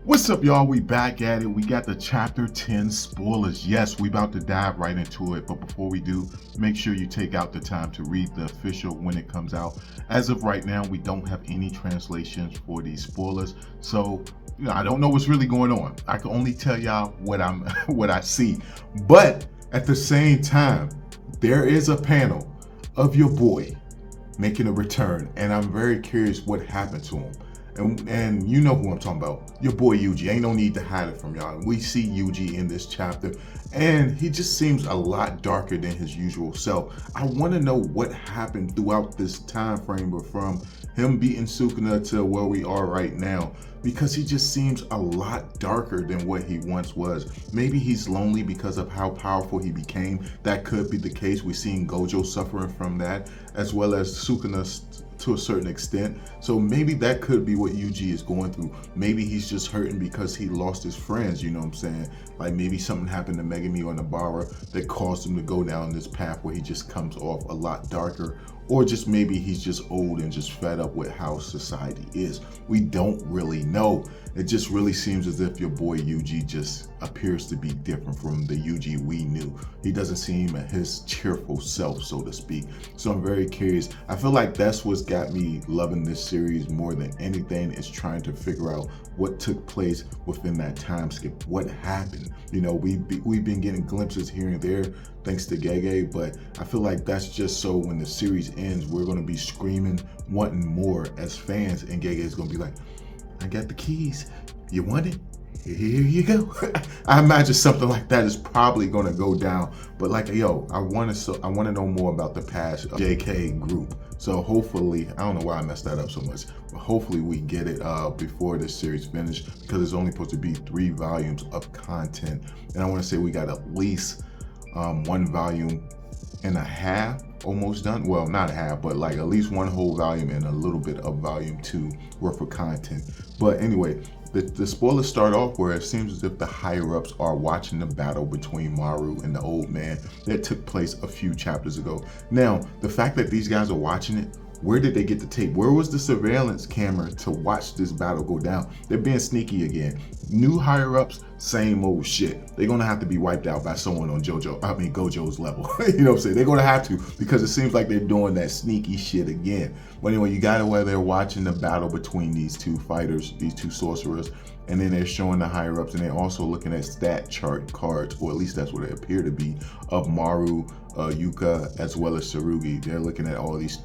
What's up, y'all? We back at it. We got the chapter 10 spoilers. Yes, we about to dive right into it, but before we do, make sure you take out the time to read the official when it comes out. As of right now, we don't have any translations for these spoilers, so I don't know what's really going on. I can only tell y'all what what I see. But at the same time, there is a panel of your boy making a return, and I'm very curious what happened to him. And you know who I'm talking about. Your boy Yuji. Ain't no need to hide it from y'all. We see Yuji in this chapter, and he just seems a lot darker than his usual self. I want to know what happened throughout this time frame from him beating Sukuna to where we are right now, because he just seems a lot darker than what he once was. Maybe he's lonely because of how powerful he became. That could be the case. We're seeing Gojo suffering from that, as well as Sukuna to a certain extent. So maybe that could be what Yuji is going through. Maybe he's just hurting because he lost his friends, you know what I'm saying? Like maybe something happened to Megami or Nabara that caused him to go down this path where he just comes off a lot darker. Or just maybe he's just old and just fed up with how society is. We don't really know. It just really seems as if your boy Yuji just appears to be different from the Yuji we knew. He doesn't seem his cheerful self, so to speak. So I'm very curious. I feel like that's what's got me loving this series more than anything, is trying to figure out what took place within that time skip. What happened? You know, we've been getting glimpses here and there thanks to Gege, but I feel like that's just so when the series ends, we're going to be screaming, wanting more as fans, and Gege is going to be like, I got the keys. You want it? Here you go. I imagine something like that is probably going to go down. But like, yo, I want to know more about the past JK group. So hopefully, I don't know why I messed that up so much, but hopefully we get it before this series finishes, because it's only supposed to be 3 volumes of content. And I want to say we got at least 1 volume and a half almost done. Well, not a half, but like at least 1 whole volume and a little bit of volume 2 worth of content. But anyway, the spoilers start off where it seems as if the higher ups are watching the battle between Maru and the old man that took place a few chapters ago. Now, the fact that these guys are watching it, where did they get the tape? Where was the surveillance camera to watch this battle go down? They're being sneaky again. New higher ups, same old shit. They're gonna have to be wiped out by someone on Gojo's level. You know what I'm saying? They're gonna have to, because it seems like they're doing that sneaky shit again. But anyway, you got it where they're watching the battle between these 2 fighters, these 2 sorcerers, and then they're showing the higher ups, and they're also looking at stat chart cards, or at least that's what they appear to be, of Maru, Yuka, as well as Tsurugi. They're looking at all these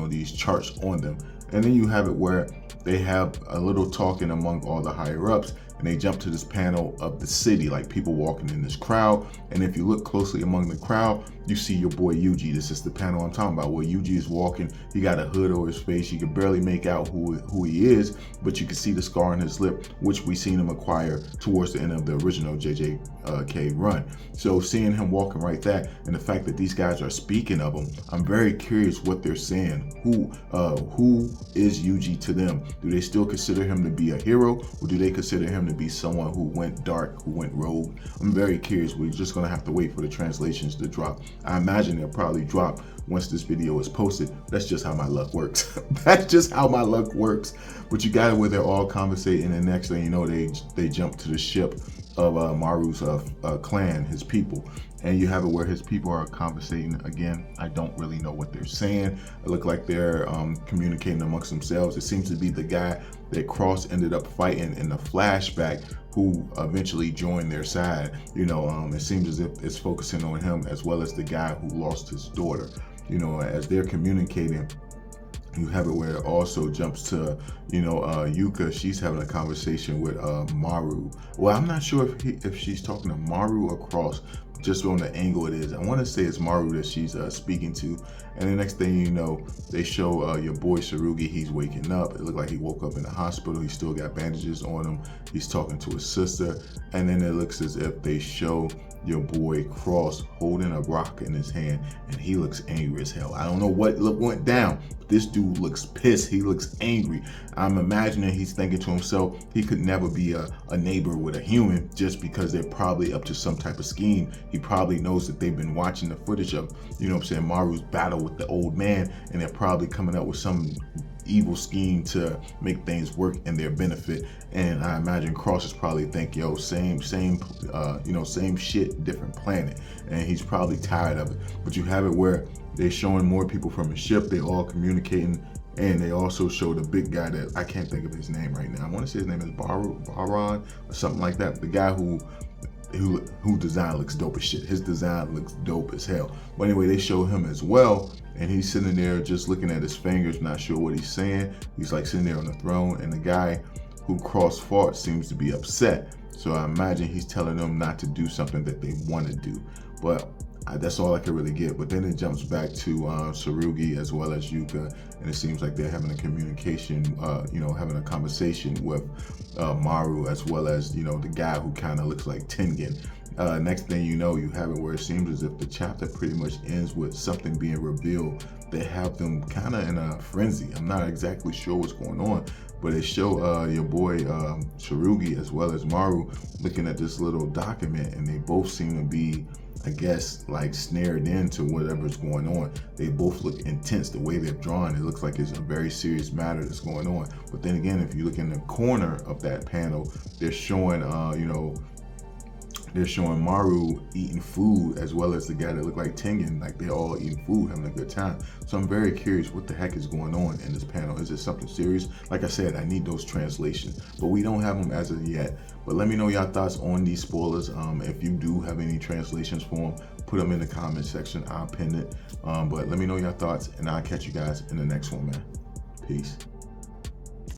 these charts on them. And then you have it where they have a little talking among all the higher ups, and they jump to this panel of the city, like people walking in this crowd. And if you look closely among the crowd, you see your boy Yuji. This is the panel I'm talking about, where Yuji is walking. He got a hood over his face. You can barely make out who he is, but you can see the scar on his lip, which we seen him acquire towards the end of the original JJK run. So seeing him walking right there, and the fact that these guys are speaking of him, I'm very curious what they're saying. Who is Yuji to them? Do they still consider him to be a hero, or do they consider him to be someone who went dark, who went rogue? I'm very curious. We're just gonna have to wait for the translations to drop. I imagine they'll probably drop once this video is posted. That's just how my luck works. That's just how my luck works. But you got it where they're all conversating, and next thing you know, they jump to the ship of Maru's clan, his people. And you have it where his people are conversating again. I don't really know what they're saying. It looked like they're communicating amongst themselves. It seems to be the guy that Cross ended up fighting in the flashback, who eventually joined their side. It seems as if it's focusing on him, as well as the guy who lost his daughter. As they're communicating, you have it where it also jumps to, Yuka. She's having a conversation with Maru. Well, I'm not sure if she's talking to Maru or Cross, just on the angle it is. I want to say it's Maru that she's speaking to. And the next thing you know, they show your boy Tsurugi. He's waking up. It looked like he woke up in the hospital. He still got bandages on him. He's talking to his sister. And then it looks as if they show your boy Cross holding a rock in his hand, and he looks angry as hell. I don't know what went down, but this dude looks pissed. He looks angry. I'm imagining he's thinking to himself, he could never be a neighbor with a human, just because they're probably up to some type of scheme. He probably knows that they've been watching the footage of, Maru's battle with the old man, and they're probably coming up with some evil scheme to make things work in their benefit. And I imagine Cross is probably think, yo, same shit, different planet, and he's probably tired of it. But you have it where they're showing more people from a ship, they all communicating, and they also show the big guy that I can't think of his name right now. I want to say his name is Baron or something like that. The guy who design looks dope as shit. His design looks dope as hell. But anyway, they show him as well, and he's sitting there just looking at his fingers, not sure what he's saying. He's like sitting there on the throne, and the guy who Cross fought seems to be upset. So I imagine he's telling them not to do something that they want to do. But that's all I could really get. But then it jumps back to Tsurugi as well as Yuka, and it seems like they're having a communication, having a conversation with Maru, as well as, the guy who kind of looks like Tengen. Next thing you know, you have it where it seems as if the chapter pretty much ends with something being revealed. They have them kind of in a frenzy. I'm not exactly sure what's going on, but they show your boy Tsurugi as well as Maru looking at this little document, and they both seem to be, I guess, like snared into whatever's going on. They both look intense. The way they're drawn, it looks like it's a very serious matter that's going on. But then again, if you look in the corner of that panel, they're showing, they're showing Maru eating food, as well as the guy that looked like Tengen. Like, they're all eating food, having a good time. So I'm very curious what the heck is going on in this panel. Is it something serious? Like I said, I need those translations, but we don't have them as of yet. But let me know your thoughts on these spoilers. If you do have any translations for them, put them in the comment section. I'll pin it. But let me know your thoughts, and I'll catch you guys in the next one, man. Peace.